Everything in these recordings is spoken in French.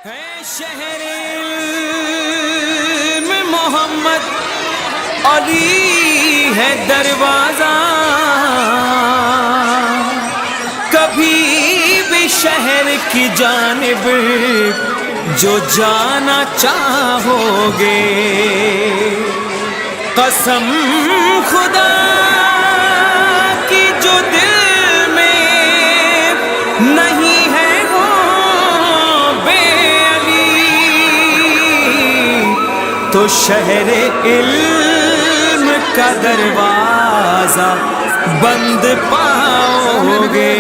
ہے شہر میں محمد علی ہے دروازہ، کبھی بھی شہر کی جانب جو جانا چاہو گے، قسم خدا کی جو دل میں نہیں ہے وہ بے علی، تو شہر علم کا دروازہ بند پاؤ گے۔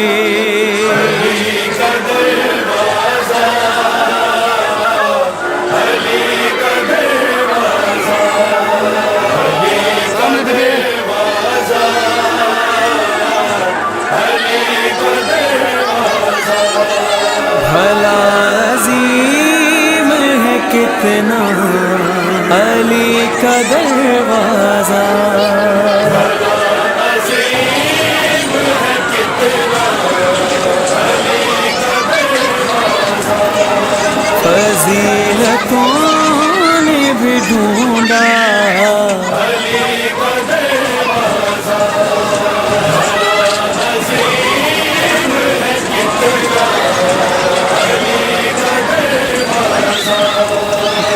بھلا عظیم ہے کتنا علی کا دروازہ، فضیلتوں نے بھی ڈھونڈا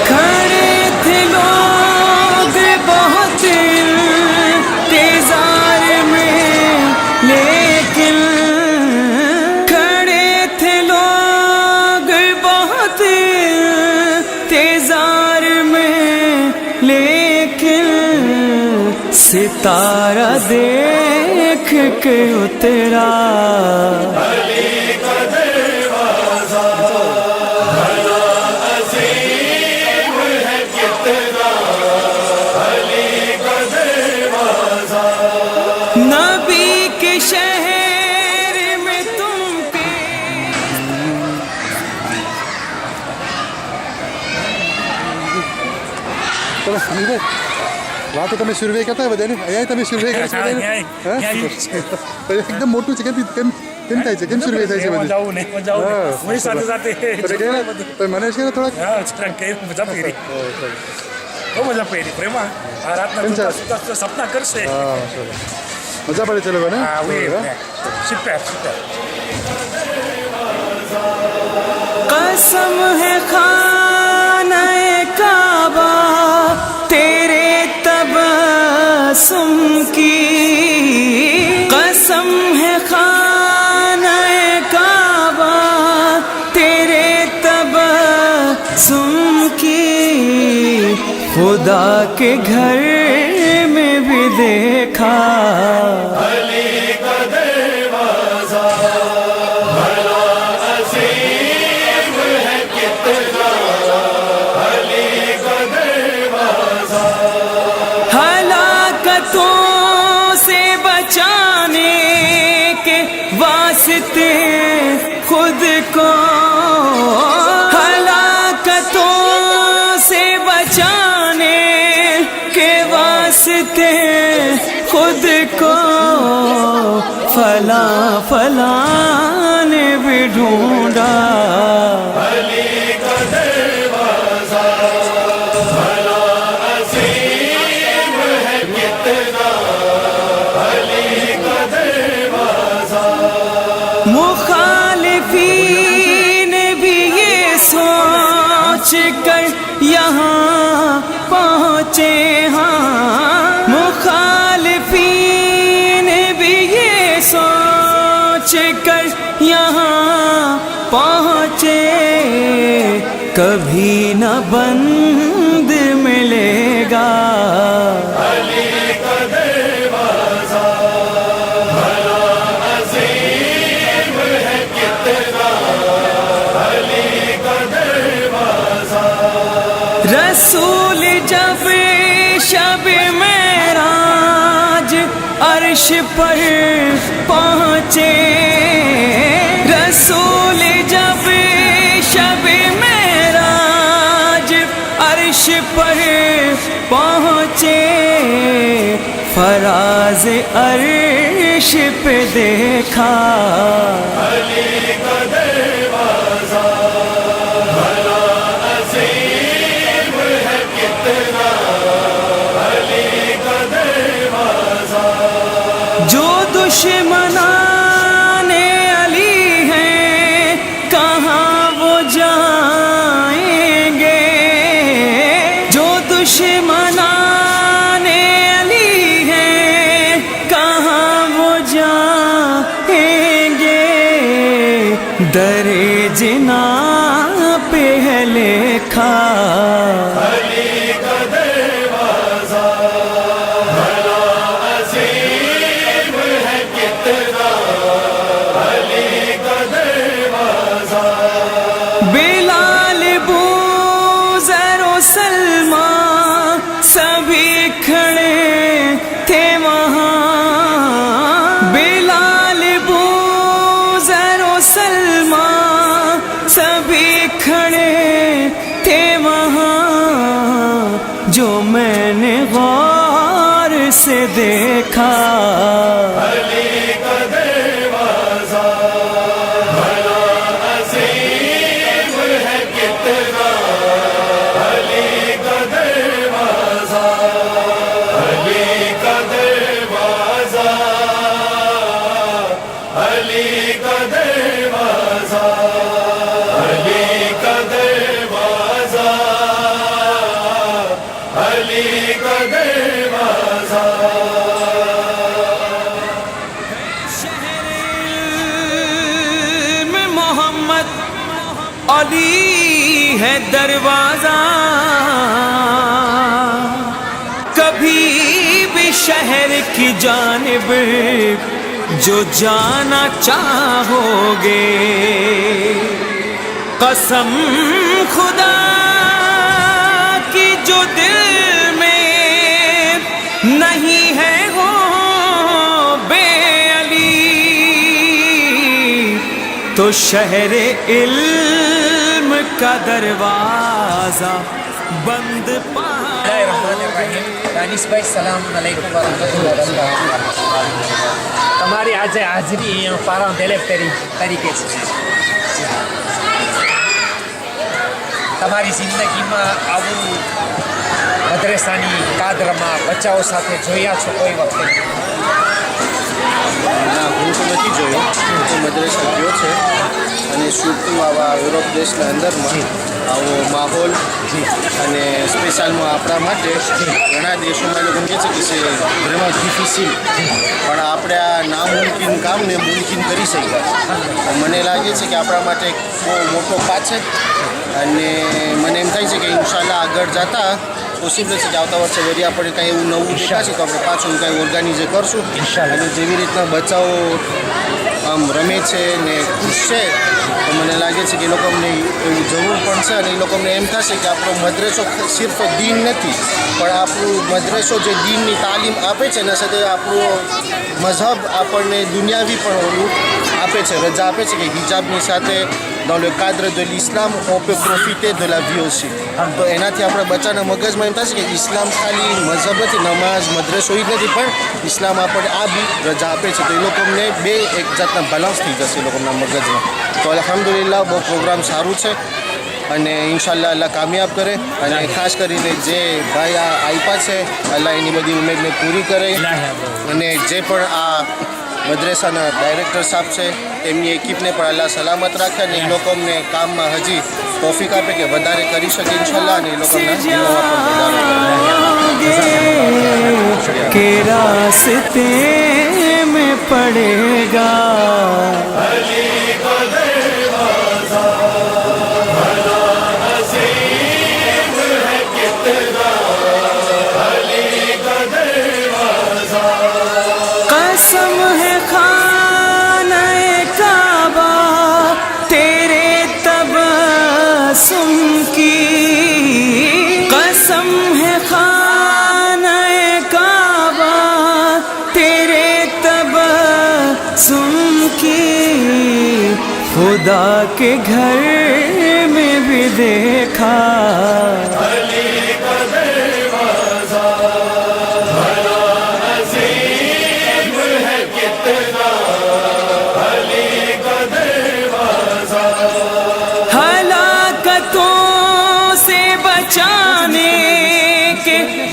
کھڑے تھے لوگ بہت انتظار میں، لیکن کھڑے تھے لوگ بہت انتظار میں، لیکن ستارہ دیکھ کے اترا نبی کے شہر میں تم کے۔ Laat het met survey kata wat dan? Jij het met survey kata wat dan? Hè? एकदम मोटू છે કેમ થાય છે કેમ survey થાય છે બધું? જાવું નહીં જાવું હું સાથે સાથે તો મને છે ને થોડા હા ચક્કર કે મજા પડી બહુ મજા પડી પ્રેમા આ રાતના સુતા સપના કરશે મજા પડે છે લોકોને હા oui super super قسم ہے خانہ کعبہ تیرے تبسم کی، قسم ہے خانہ کعبہ تیرے تبسم کی، خدا کے گھر میں بھی دیکھا ہلاکتوں سے بچانے کے واسطے خود کو، ہلاکتوں سے بچانے کے واسطے خود کو، فلاں فلاں نے بھی ڈھونڈا مخالفین بھی یہ سوچ کر یہاں پہنچے، ہاں مخالفین بھی یہ سوچ کر یہاں پہنچے، کبھی نہ بند ملے گا رسول جب شب معراج عرش پر پہنچے، رسول جب شب معراج عرش پر پہنچے، فراز عرش پہ دیکھا علی کا دروازہ بھلا लिखा बिलाल बूज़र और सलमा सभी खड़े थे वहाँ बिलाल बूज़र और सलमा सभी खड़े थे वहाँ जो मैंने गौर से देखा अली है दरवाजा कभी भी शहर की जानिब जो जाना चाहोगे कसम खुदा की जो दिल में नहीं है वो बे अली तो शहर इल्म का दरवाजा बंद पा દાનિશભાઈ સલામ અલૈકુમ વરહમતુલ્લાહિ વબરકાતુહુ તમારી આજે હાજરી અહીંયા પારા ધેલેફ તરીકે છે તમારી જિંદગીમાં આવું મદ્રેસાની કાદરમાં બચ્ચાઓ સાથે જોયા છો કોઈ વખતે ના હું તો નથી જોયો હું તો મદ્રેસા ગયો છે અને શૂટિંગ આવા યુરોપ દેશના અંદરમાં આવો માહોલ અને સ્પેશિયલમાં આપણા માટે ઘણા દેશોમાં લોકો કહે છે કે છે vraiment difficile પણ આપણે આ નામુમકિન કામને મુમકિન કરી શક્યા તો મને લાગે છે કે આપણા માટે બહુ મોટો પાછ છે અને મને એમ થાય છે કે ઇન્શાલ્લાહ આગળ જતાં પોસિબલ છે કે આવતા વર્ષે વળી આપણે કાંઈ એવું નવું દેખાશે તો આપણે પાછું કાંઈ ઓર્ગેનાઇઝ કરશું અને જેવી રીતના બચ્ચાઓ આમ રમે છે ને ખુશ છે તો મને લાગે છે કે એ લોકોને એવું જરૂર પણ છે અને એ લોકોને એમ થશે કે આપણો મદ્રેસો સિર્ફ દીન નથી પણ આપણું મદ્રેસો જે દીનની તાલીમ આપે છે એના સાથે આપણું મઝહબ આપણને દુનિયાવી પણ ઓલું આપે છે રજા આપે છે કે હિજાબની સાથે dans le cadre de l'islam on peut profiter de la vie aussi તો એનાથી આપણા બચ્ચાના મગજમાં એમ થશે કે ઇસ્લામ ખાલી મઝહબ નથી નમાઝ મદ્રેસો જ નથી પણ ઇસ્લામ આપણને આ બી રજા આપે છે તો એ લોકોને બે એક જાતના બેલેન્સ થઈ જશે એ લોકોના મગજમાં તો અલ્હમ્દુલિલ્લાહ બહુ પ્રોગ્રામ સારું છે અને ઇન્શાલ્લાહ અલ્લાહ કામયાબ કરે અને ખાસ કરીને જે ભાઈ આ આપ્યા છે અલ્લાહ એની બધી ઉમેદને પૂરી કરે અને જે પણ આ મદ્રેસાના ડાયરેક્ટર સાહેબ છે તેમની એકિપને પણ અલ્લાહ સલામત રાખે અને એ લોકોને કામમાં હજી તોફીક આપે કે વધારે કરી શકે ઇન્શાલ્લાહ અને એ લોકોના के रास्ते में पड़ेगा कसम है खाने काबा तेरे तबस्सुम की कसम है खाने काबा तेरे तबस्सुम की खुदा के घर में भी देखा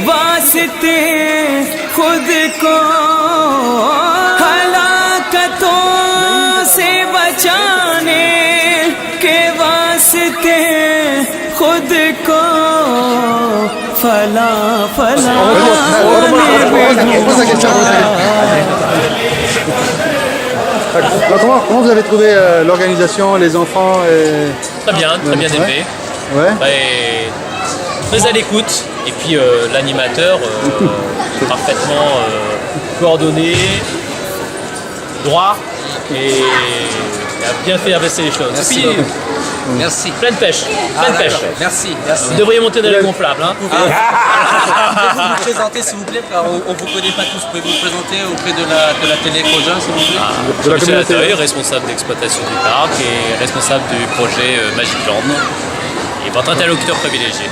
वास्ते खुद को हलाकतों से बचाने के वास्ते खुद को फला फला Alors, comment vous avez trouvé l'organisation, les enfants Très bien élevé. Ouais. Très à l'écoute. Et puis l'animateur, parfaitement coordonné, droit, et a bien fait avancer les choses. Merci. Et puis, Merci. pleine pêche. Pleine pêche. Merci. Vous devriez monter dans les gonflables. Hein. Pouvez-vous vous présenter s'il vous plaît, car on ne vous connaît pas tous. Pouvez-vous vous présenter auprès de la télé Croja s'il vous plaît? De la Monsieur communauté. Lateuil, responsable d'exploitation du parc et responsable du projet Magic Land. Et votre interlocuteur privilégié.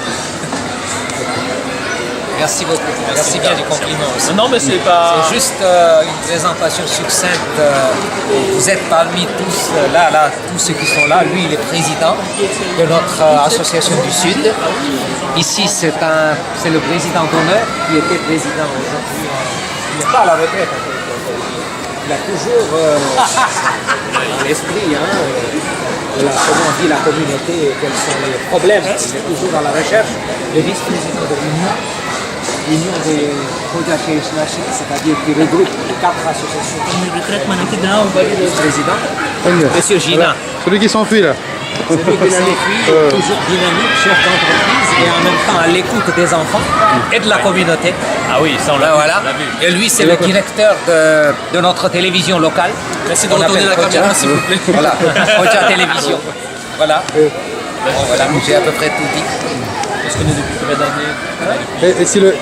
Merci beaucoup. Merci bien du compliment aussi. Non, mais c'est pas. C'est juste une présentation succincte. Vous êtes parmi tous tous ceux qui sont là. Lui, il est président de notre association du Sud. Ici, c'est le président d'honneur qui était président aujourd'hui. Il n'est pas à la retraite. En fait. Il a toujours dans l'esprit comment on dit la communauté, quels sont les problèmes. Il est toujours à la recherche. Le vice-président de l'Union des Projets National, c'est-à-dire qui regroupe les 4 associations. Président, Monsieur Gina, Celui qui s'enfuit là. c'est lui qui s'enfuit, toujours dynamique, chef d'entreprise et en même temps à l'écoute des enfants et de la communauté. Ah oui, ça on Ben l'a voilà. vu. Et lui, c'est le directeur de notre télévision locale. Merci de On retourner appelle la Proja. caméra s'il vous plaît. Voilà, Proja Télévision. Voilà. Bon, voilà, j'ai à peu près tout dit. On se connaît depuis combien d'années? Et si le,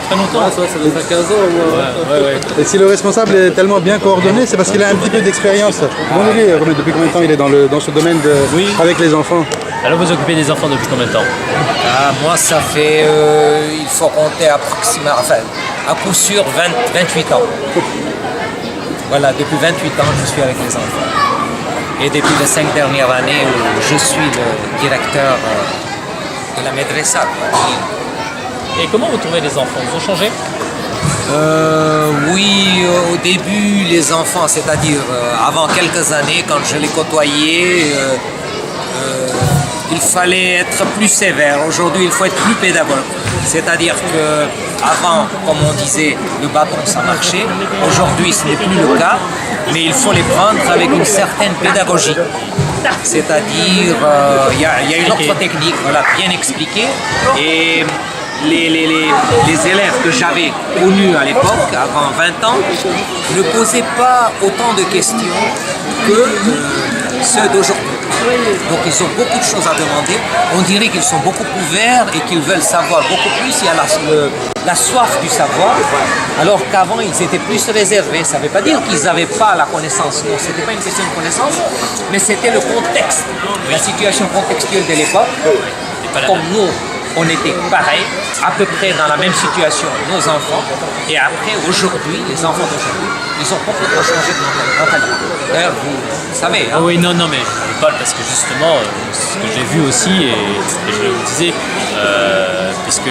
Très longtemps. Ça doit faire 15 ans moi. et si le responsable est tellement bien coordonné, c'est parce qu'il a un petit peu d'expérience. Demandez-lui depuis combien de temps il est dans ce domaine avec les enfants. Alors vous occupez des enfants depuis combien de temps? Moi, ça fait, il faut compter approximativement, enfin, à coup sûr 28 ans. Voilà, depuis 28 ans, je suis avec les enfants. Et depuis les 5 dernières années où je suis le directeur de la madrasa. Et comment vous trouvez les enfants? Ils ont changé? Oui, au début, les enfants, c'est-à-dire avant quelques années, quand je les côtoyais, il fallait être plus sévère. Aujourd'hui, il faut être plus pédagogue. C'est-à-dire que avant, comme on disait, le bâton, ça marchait. Aujourd'hui, ce n'est plus le cas, mais il faut les prendre avec une certaine pédagogie. C'est-à-dire, il y a une autre technique, voilà, bien expliquée. Et les élèves que j'avais connus à l'époque, avant 20 ans, ne posaient pas autant de questions que ceux d'aujourd'hui. Donc ils ont beaucoup de choses à demander. On dirait qu'ils sont beaucoup ouverts et qu'ils veulent savoir beaucoup plus. Il y a la soif du savoir, alors qu'avant ils étaient plus réservés. Ça ne veut pas dire qu'ils n'avaient pas la connaissance. Non, ce n'était pas une question de connaissance, mais c'était le contexte, la situation contextuelle de l'époque. Comme nous, on était pareil, à peu près dans la même situation, nos enfants. Et après, aujourd'hui, les enfants d'aujourd'hui, ils ont complètement changé de mentalité. D'ailleurs, vous savez. Hein. Ah oui, non, mais je parle parce que justement, ce que j'ai vu aussi, et je le disais, puisque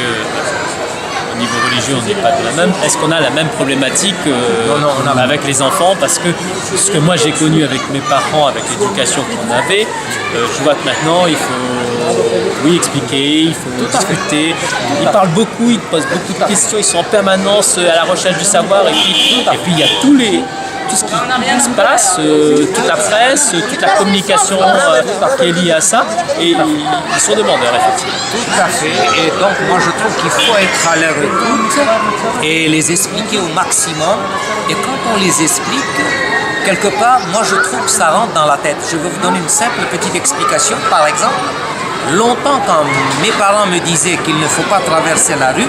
au niveau religieux, on n'est pas de la même. Est-ce qu'on a la même problématique avec les enfants? Parce que ce que moi j'ai connu avec mes parents, avec l'éducation qu'on avait, je vois que maintenant il faut expliquer, il faut discuter. Ils parlent beaucoup, ils posent beaucoup de questions, ils sont en permanence à la recherche du savoir. Et puis il y a tout ce qui se passe, toute la presse, toute la communication qui est liée à ça, et ils sont demandeurs, effectivement. Tout à fait, et donc moi je trouve qu'il faut être à leur écoute et les expliquer au maximum, et quand on les explique, quelque part, moi je trouve que ça rentre dans la tête. Je vais vous donner une simple petite explication, par exemple, longtemps quand mes parents me disaient qu'il ne faut pas traverser la rue,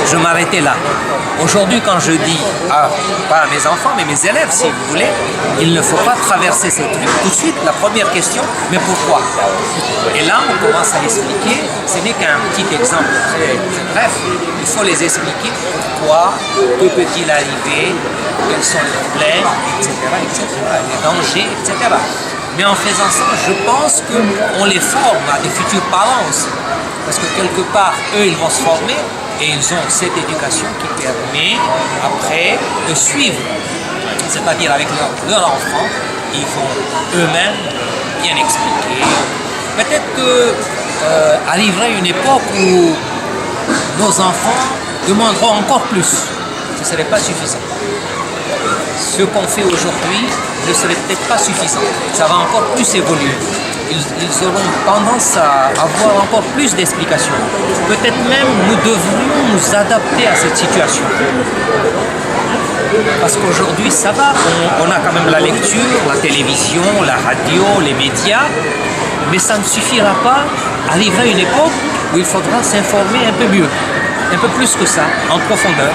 je m'arrêtais là. Aujourd'hui, quand je dis, pas à mes enfants, mais mes élèves, si vous voulez, il ne faut pas traverser cette rue. Tout de suite, la première question, mais pourquoi? Et là, on commence à expliquer, ce n'est qu'un petit exemple très bref, il faut les expliquer pourquoi, que peut-il arriver, quels sont les problèmes, etc., les dangers, etc. Mais en faisant ça, je pense qu'on les forme à des futurs parents aussi. Parce que quelque part, eux, ils vont se former et ils ont cette éducation qui permet après de suivre. C'est-à-dire avec leur enfant, ils vont eux-mêmes bien expliquer. Peut-être que arriverait une époque où nos enfants demanderont encore plus. Ce ne serait pas suffisant. Ce qu'on fait aujourd'hui ne serait peut-être pas suffisant. Ça va encore plus évoluer. ils auront tendance à avoir encore plus d'explications. Peut-être même nous devrions nous adapter à cette situation. Parce qu'aujourd'hui, ça va, on a quand même la lecture, la télévision, la radio, les médias, mais ça ne suffira pas. Arrivera une époque où il faudra s'informer un peu mieux, un peu plus que ça, en profondeur,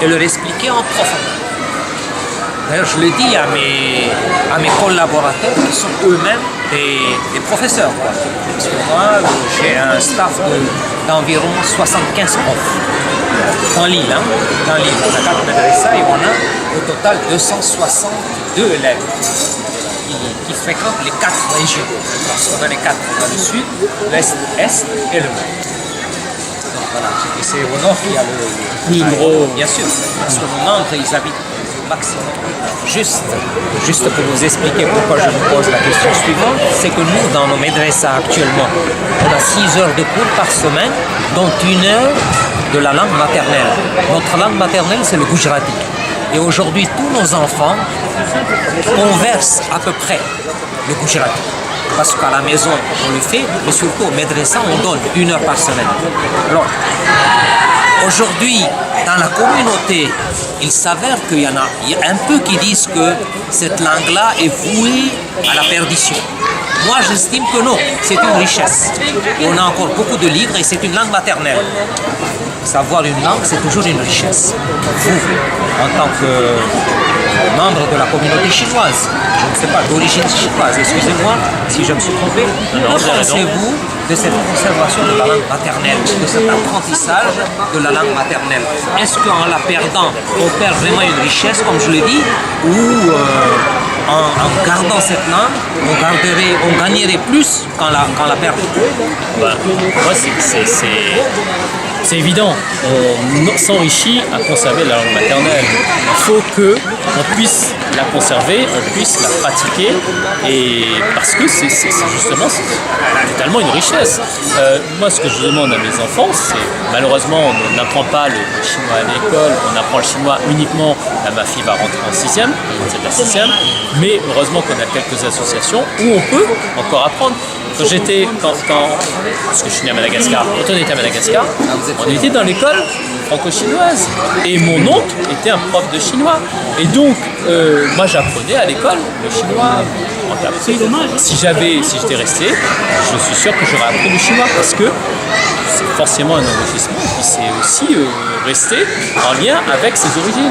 et leur expliquer en profondeur. D'ailleurs, je le dis à mes collaborateurs qui sont eux-mêmes des professeurs, quoi. Parce que moi, j'ai un staff d'environ 75 profs dans l'île. Dans l'île, on a 4 madrasas et on a au total 262 élèves qui fréquentent les 4 régions. Parce qu'on a les 4, on a le sud, l'est, est et le nord. Donc voilà, et c'est au nord qu'il y a le plus gros. Bien sûr, parce que nos membres, ils habitent maximum. Juste pour vous expliquer pourquoi je vous pose la question suivante, c'est que nous, dans nos madrasas actuellement, on a 6 heures de cours par semaine, dont 1 heure de la langue maternelle. Notre langue maternelle, c'est le gujarati. Et aujourd'hui, tous nos enfants conversent à peu près le gujarati. Parce qu'à la maison, on le fait, mais surtout au madrasa, on donne 1 heure par semaine. Alors, aujourd'hui, dans la communauté, il s'avère qu'il y en a un peu qui disent que cette langue-là est vouée à la perdition. Moi, j'estime que non, c'est une richesse. Et on a encore beaucoup de livres et c'est une langue maternelle. Savoir une langue, c'est toujours une richesse. Vous, en tant que membre de la communauté chinoise, je ne sais pas, d'origine chinoise, excusez-moi si je me suis trompé, que pensez-vous de cette conservation de la langue maternelle, de cet apprentissage de la langue maternelle? Est-ce qu'en la perdant, on perd vraiment une richesse, comme je l'ai dit, ou en gardant cette langue, on gagnerait plus qu'en la perdant? Moi, c'est évident, on s'enrichit à conserver la langue maternelle. Il faut qu'on puisse la conserver, on puisse la pratiquer, et parce que c'est justement totalement une richesse. Moi, ce que je demande à mes enfants, c'est malheureusement, on n'apprend pas le chinois à l'école, on apprend le chinois uniquement. Là, ma fille va rentrer en 6e, c'est la 6e, mais heureusement qu'on a quelques associations où on peut encore apprendre. Parce que je suis né à Madagascar, quand on était à Madagascar, on était dans l'école franco-chinoise. Et mon oncle était un prof de chinois. Et donc, moi j'apprenais à l'école le chinois. Si j'étais resté, je suis sûr que j'aurais appris le chinois parce que c'est forcément un enrichissement. Et puis c'est aussi rester en lien avec ses origines.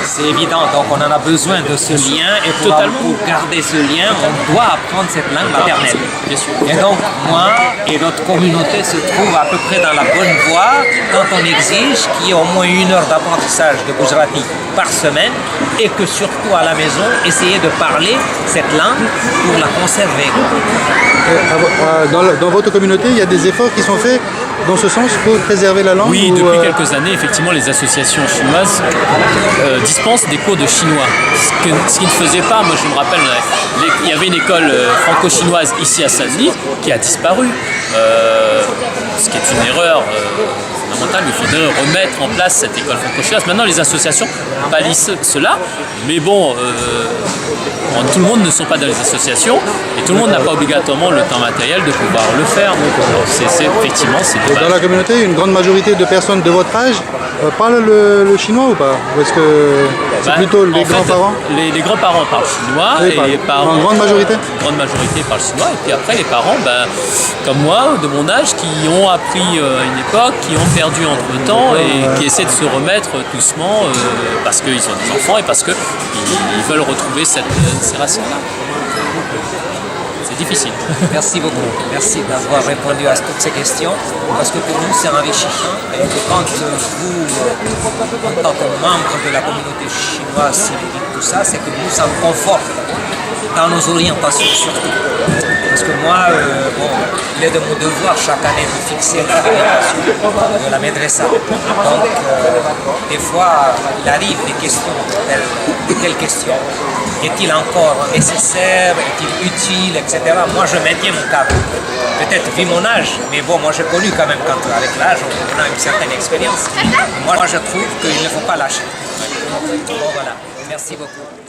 C'est évident, donc on en a besoin de ce lien et pour garder ce lien, on doit apprendre cette langue maternelle. Bien sûr. Et donc moi et notre communauté se trouvent à peu près dans la bonne voie quand on exige qu'il y ait au moins 1 heure d'apprentissage de gujarati par semaine et que surtout à la maison, essayer de parler cette langue pour la conserver. Dans votre communauté, il y a des efforts qui sont faits dans ce sens pour préserver la langue? Oui, depuis quelques années, effectivement, les associations chinoises dispensent des cours de chinois. Ce qu'ils ne faisaient pas, moi je me rappelle, il y avait une école franco-chinoise ici à Saint-Denis qui a disparu. Ce qui est une erreur fondamentale, il faudrait remettre en place cette école franco-chinoise. Maintenant, les associations palissent cela, mais bon, tout le monde ne sont pas dans les associations et tout le monde n'a pas obligatoirement le temps matériel de pouvoir le faire. Donc, effectivement, c'est dommage. Dans la communauté, une grande majorité de personnes de votre âge parlent le chinois ou pas? Ou est-ce que c'est plutôt les grands-parents? Les grands-parents parlent chinois et les parents. En grande majorité? En grande majorité parlent chinois, et puis après les parents, comme moi, de mon âge, qui ont appris une époque, qui ont perdu entre-temps et qui essaient de se remettre doucement parce qu'ils ont des enfants et parce qu'ils veulent retrouver ces racines-là. C'est difficile. Merci beaucoup. Merci d'avoir répondu à toutes ces questions parce que pour nous c'est enrichissant et que quand vous, en tant que membre de la communauté chinoise, vous dites tout ça, c'est que nous, ça me conforte dans nos orientations surtout. Parce que moi, il est de mon devoir chaque année de fixer une orientation de la madrasa. Donc, des fois, il arrive des questions telles questions. Est-il encore nécessaire? Est-il utile? Etc. Moi, je maintiens mon cadre. Peut-être vu mon âge, mais bon, moi j'ai connu quand même avec l'âge, on a une certaine expérience. Moi, je trouve qu'il ne faut pas lâcher. Bon, voilà. Merci beaucoup.